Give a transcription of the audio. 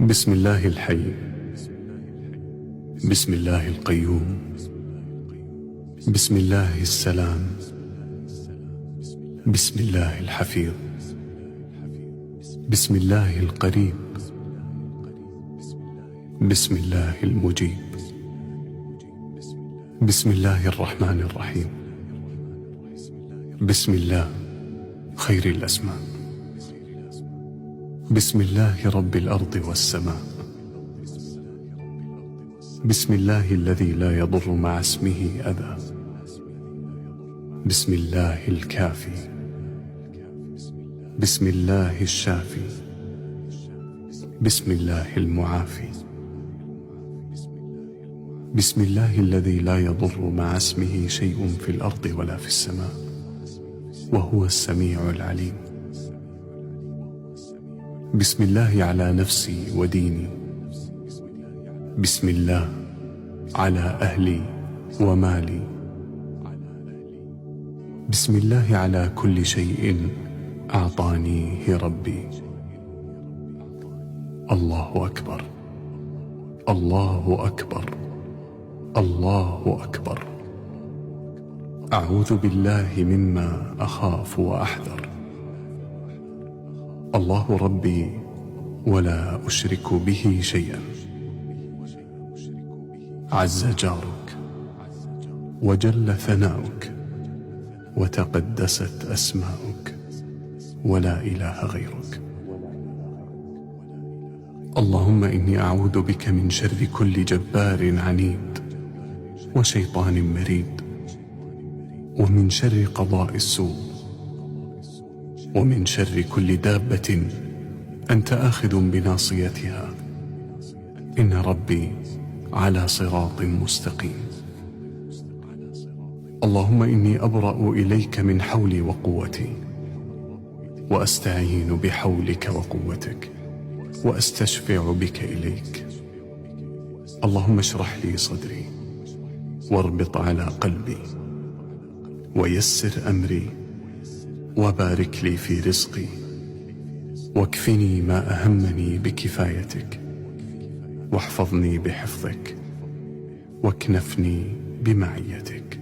بسم الله الحي، بسم الله القيوم، بسم الله السلام، بسم الله الحفيظ، بسم الله القريب، بسم الله المجيب، بسم الله الرحمن الرحيم، بسم الله خير الأسماء، بسم الله رب الأرض والسماء، بسم الله الذي لا يضر مع اسمه أذى، بسم الله الكافي، بسم الله الشافي، بسم الله المعافي، بسم الله الذي لا يضر مع اسمه شيء في الأرض ولا في السماء، وهو السميع العليم. بسم الله على نفسي وديني، بسم الله على أهلي ومالي، بسم الله على كل شيء أعطانيه ربي. الله أكبر، الله أكبر، الله أكبر. أعوذ بالله مما أخاف وأحذر. الله ربي ولا أشرك به شيئا. عز جارك وجل ثناؤك وتقدست أسماؤك ولا إله غيرك. اللهم إني أعوذ بك من شر كل جبار عنيد وشيطان مريد، ومن شر قضاء السوء، ومن شر كل دابة أنت آخذ بناصيتها، إن ربي على صراط مستقيم. اللهم إني أبرأ إليك من حولي وقوتي، وأستعين بحولك وقوتك، وأستشفع بك إليك. اللهم اشرح لي صدري، واربط على قلبي، ويسر أمري، وبارك لي في رزقي، واكفني ما أهمني بكفايتك، واحفظني بحفظك، واكنفني بمعيتك.